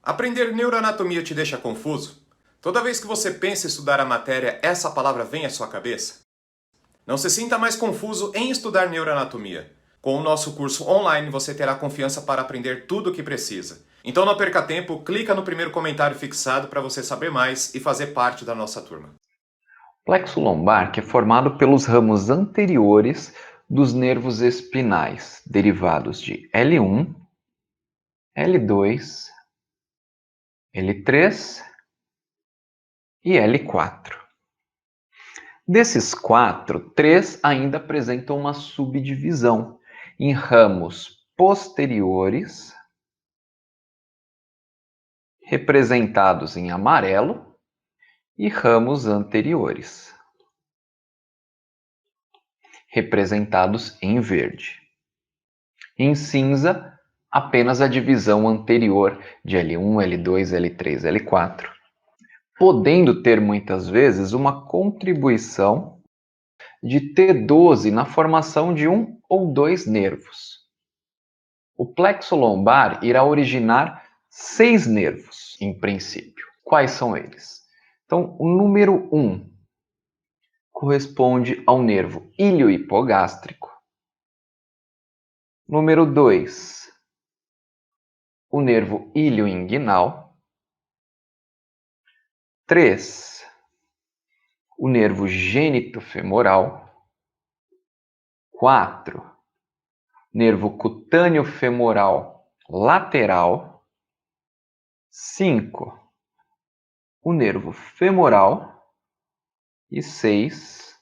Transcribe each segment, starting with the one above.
Aprender neuroanatomia te deixa confuso? Toda vez que você pensa em estudar a matéria, essa palavra vem à sua cabeça? Não se sinta mais confuso em estudar neuroanatomia. Com o nosso curso online, você terá confiança para aprender tudo o que precisa. Então não perca tempo, clica no primeiro comentário fixado para você saber mais e fazer parte da nossa turma. O plexo lombar que é formado pelos ramos anteriores dos nervos espinais, derivados de L1, L2, L3 e L4. Desses quatro, três ainda apresentam uma subdivisão em ramos posteriores, representados em amarelo, e ramos anteriores, representados em verde. Em cinza, apenas a divisão anterior de L1, L2, L3, L4, podendo ter muitas vezes uma contribuição de T12 na formação de um ou dois nervos. O plexo lombar irá originar 6 nervos, em princípio. Quais são eles? Então, o número 1 corresponde ao nervo iliohipogástrico. Número 2, o nervo ilioinguinal. 3, o nervo gênito-femoral. 4, nervo cutâneo-femoral lateral. 5, o nervo femoral. E 6,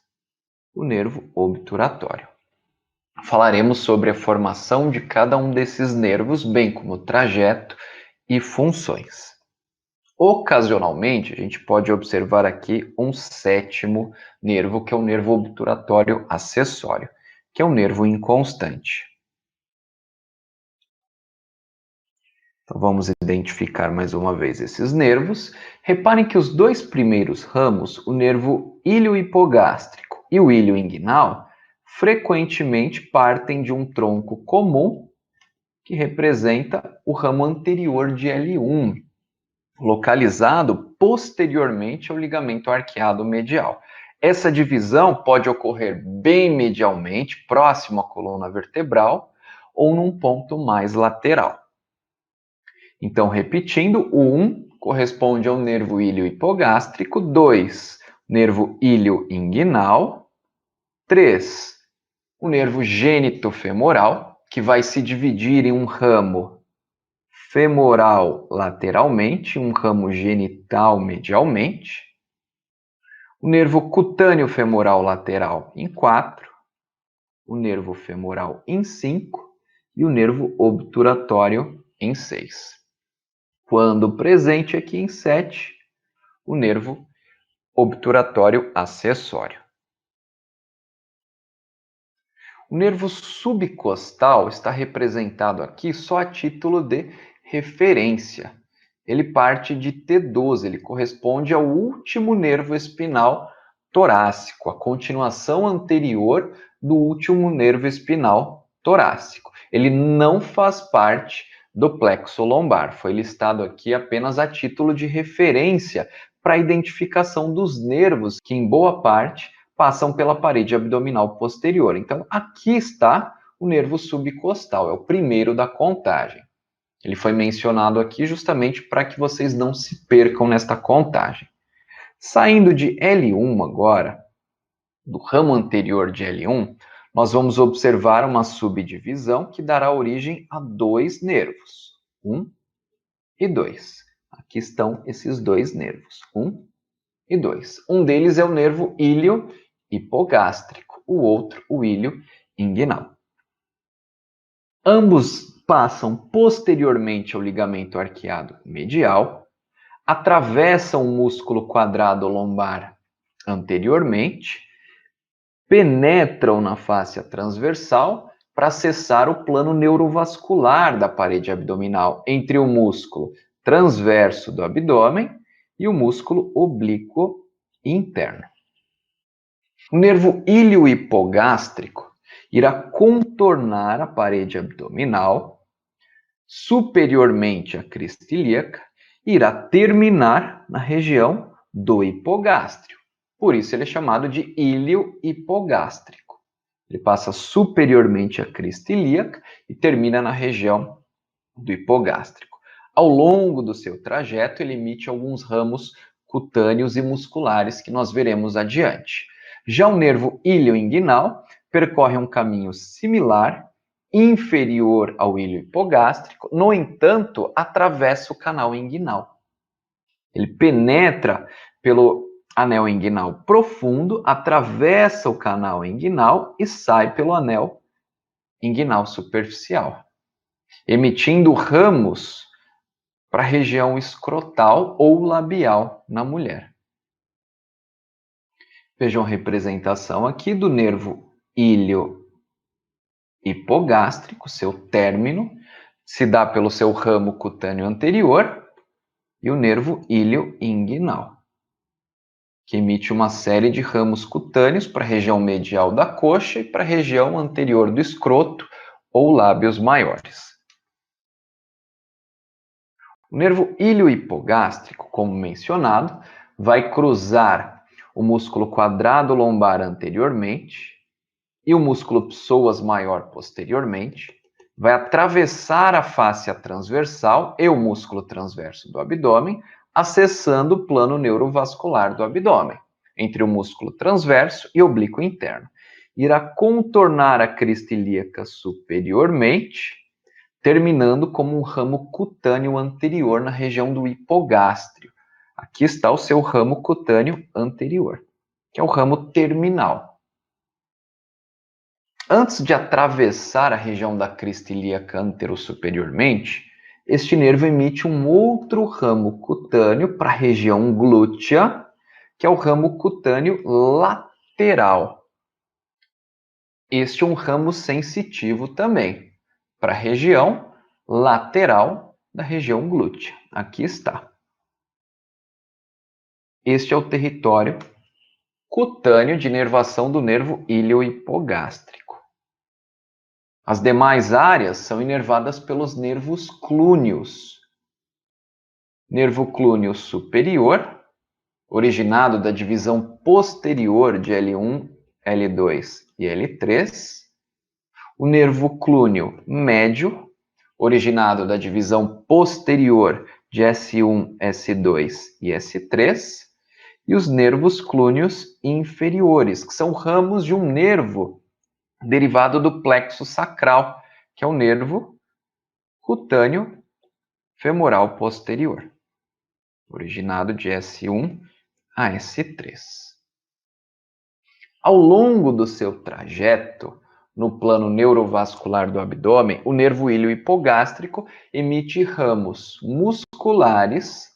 o nervo obturatório. Falaremos sobre a formação de cada um desses nervos, bem como o trajeto e funções. Ocasionalmente, a gente pode observar aqui um sétimo nervo, que é o nervo obturatório acessório, que é um nervo inconstante. Então, vamos identificar mais uma vez esses nervos. Reparem que os dois primeiros ramos, o nervo iliohipogástrico e o ilioinguinal, frequentemente partem de um tronco comum que representa o ramo anterior de L1, localizado posteriormente ao ligamento arqueado medial. Essa divisão pode ocorrer bem medialmente, próximo à coluna vertebral, ou num ponto mais lateral. Então, repetindo, o 1 corresponde ao nervo iliohipogástrico, 2, nervo ilioinguinal, 3, o nervo gênito-femoral, que vai se dividir em um ramo femoral lateralmente, um ramo genital medialmente, o nervo cutâneo femoral lateral em 4, o nervo femoral em 5 e o nervo obturatório em 6. Quando presente aqui em 7, o nervo obturatório acessório. O nervo subcostal está representado aqui só a título de referência. Ele parte de T12, ele corresponde ao último nervo espinal torácico, a continuação anterior do último nervo espinal torácico. Ele não faz parte do plexo lombar, foi listado aqui apenas a título de referência para a identificação dos nervos que, em boa parte, passam pela parede abdominal posterior. Então, aqui está o nervo subcostal, é o primeiro da contagem. Ele foi mencionado aqui justamente para que vocês não se percam nesta contagem. Saindo de L1 agora, do ramo anterior de L1, nós vamos observar uma subdivisão que dará origem a 2 nervos, 1 e 2. Aqui estão esses 2 nervos, 1 e 2. Um deles é o nervo ilio-hipogástrico, o outro o ilio-inguinal. Ambos passam posteriormente ao ligamento arqueado medial, atravessam o músculo quadrado lombar anteriormente, penetram na face transversal para acessar o plano neurovascular da parede abdominal entre o músculo transverso do abdômen e o músculo oblíquo interno. O nervo ilio-hipogástrico irá contornar a parede abdominal superiormente à crista ilíaca irá terminar na região do hipogástrio. Por isso ele é chamado de íleo hipogástrico. Ele passa superiormente à crista ilíaca e termina na região do hipogástrico. Ao longo do seu trajeto, ele emite alguns ramos cutâneos e musculares que nós veremos adiante. Já o nervo ilioinguinal percorre um caminho similar, inferior ao íleo hipogástrico, no entanto, atravessa o canal inguinal. Ele penetra pelo anel inguinal profundo, atravessa o canal inguinal e sai pelo anel inguinal superficial, emitindo ramos para a região escrotal ou labial na mulher. Vejam a representação aqui do nervo ilio hipogástrico, seu término, se dá pelo seu ramo cutâneo anterior, e o nervo ilio inguinal, que emite uma série de ramos cutâneos para a região medial da coxa e para a região anterior do escroto ou lábios maiores. O nervo ilio hipogástrico, como mencionado, vai cruzar o músculo quadrado lombar anteriormente e o músculo psoas maior posteriormente, vai atravessar a fáscia transversal e o músculo transverso do abdômen, acessando o plano neurovascular do abdômen, entre o músculo transverso e oblíquo interno. Irá contornar a crista ilíaca superiormente, terminando como um ramo cutâneo anterior na região do hipogástrio. Aqui está o seu ramo cutâneo anterior, que é o ramo terminal. Antes de atravessar a região da crista ilíaca antero-superiormente, este nervo emite um outro ramo cutâneo para a região glútea, que é o ramo cutâneo lateral. Este é um ramo sensitivo também, para a região lateral da região glútea. Aqui está. Este é o território cutâneo de inervação do nervo ilio-hipogástrico. As demais áreas são inervadas pelos nervos clúneos. Nervo clúneo superior, originado da divisão posterior de L1, L2 e L3. O nervo clúneo médio, originado da divisão posterior de S1, S2 e S3. E os nervos clúneos inferiores, que são ramos de um nervo derivado do plexo sacral, que é o nervo cutâneo femoral posterior, originado de S1 a S3. Ao longo do seu trajeto, no plano neurovascular do abdômen, o nervo ilio hipogástrico emite ramos musculares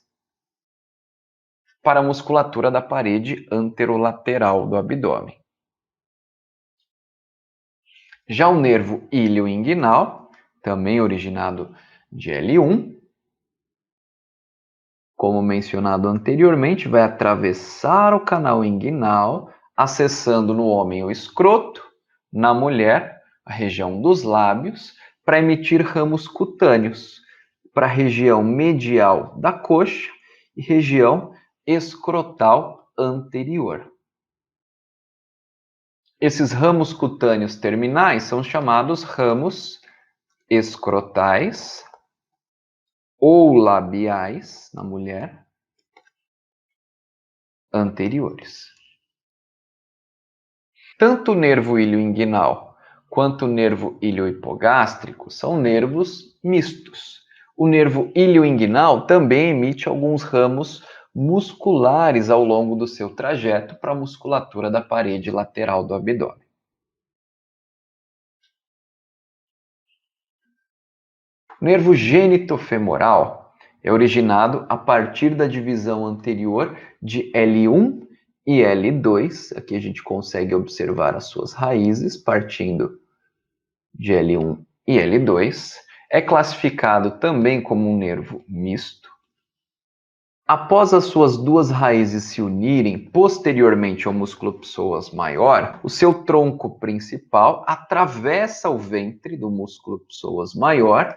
para a musculatura da parede anterolateral do abdômen. Já o nervo ilioinguinal, também originado de L1, como mencionado anteriormente, vai atravessar o canal inguinal, acessando no homem o escroto, na mulher a região dos lábios, para emitir ramos cutâneos para a região medial da coxa e região escrotal anterior. Esses ramos cutâneos terminais são chamados ramos escrotais ou labiais na mulher anteriores. Tanto o nervo ilioinguinal quanto o nervo iliohipogástrico são nervos mistos. O nervo ilioinguinal também emite alguns ramos musculares ao longo do seu trajeto para a musculatura da parede lateral do abdômen. O nervo gênito-femoral é originado a partir da divisão anterior de L1 e L2. Aqui a gente consegue observar as suas raízes partindo de L1 e L2. É classificado também como um nervo misto. Após as suas duas raízes se unirem posteriormente ao músculo psoas maior, o seu tronco principal atravessa o ventre do músculo psoas maior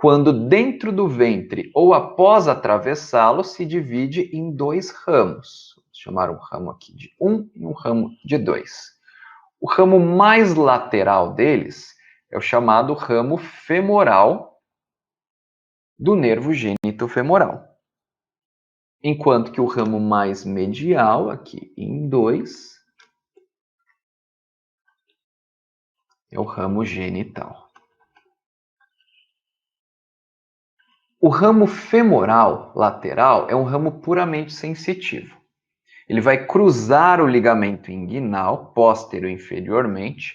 quando dentro do ventre ou após atravessá-lo se divide em dois ramos. Vou chamar um ramo aqui de 1 e um ramo de 2. O ramo mais lateral deles é o chamado ramo femoral do nervo gênito-femoral. Enquanto que o ramo mais medial, aqui em 2, é o ramo genital. O ramo femoral lateral é um ramo puramente sensitivo. Ele vai cruzar o ligamento inguinal, póstero inferiormente,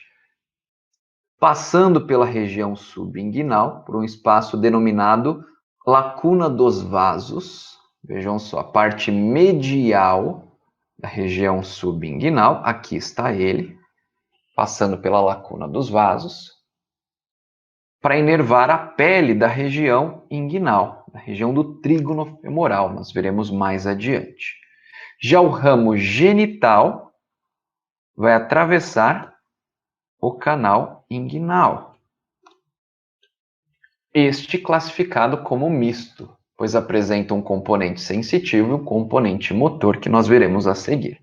passando pela região subinguinal, por um espaço denominado lacuna dos vasos. Vejam só, a parte medial da região subinguinal, aqui está ele, passando pela lacuna dos vasos, para inervar a pele da região inguinal, da região do trígono femoral, nós veremos mais adiante. Já o ramo genital vai atravessar o canal inguinal. Este classificado como misto, pois apresenta um componente sensitivo e um componente motor que nós veremos a seguir.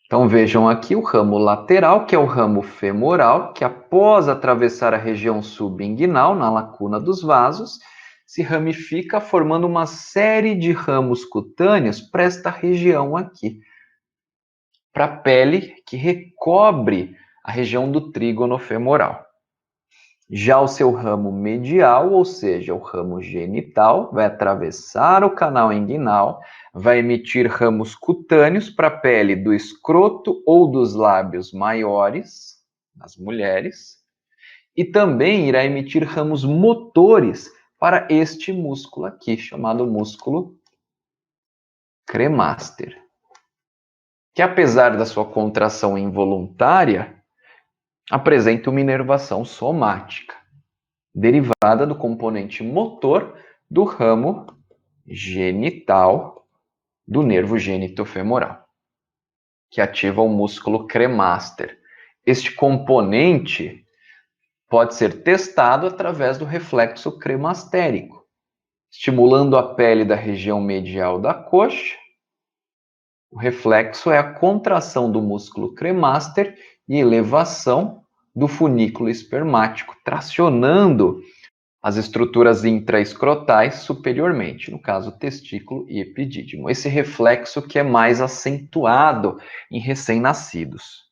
Então vejam aqui o ramo lateral, que é o ramo femoral, que após atravessar a região subinguinal, na lacuna dos vasos, se ramifica formando uma série de ramos cutâneos para esta região aqui, para a pele que recobre a região do trígono femoral. Já o seu ramo medial, ou seja, o ramo genital, vai atravessar o canal inguinal, vai emitir ramos cutâneos para a pele do escroto ou dos lábios maiores, nas mulheres, e também irá emitir ramos motores para este músculo aqui, chamado músculo cremaster, que apesar da sua contração involuntária, apresenta uma inervação somática, derivada do componente motor do ramo genital do nervo gênito-femoral, que ativa o músculo cremaster. Este componente pode ser testado através do reflexo cremastérico, estimulando a pele da região medial da coxa. O reflexo é a contração do músculo cremaster e elevação do funículo espermático, tracionando as estruturas intraescrotais superiormente, no caso testículo e epidídimo. Esse reflexo que é mais acentuado em recém-nascidos.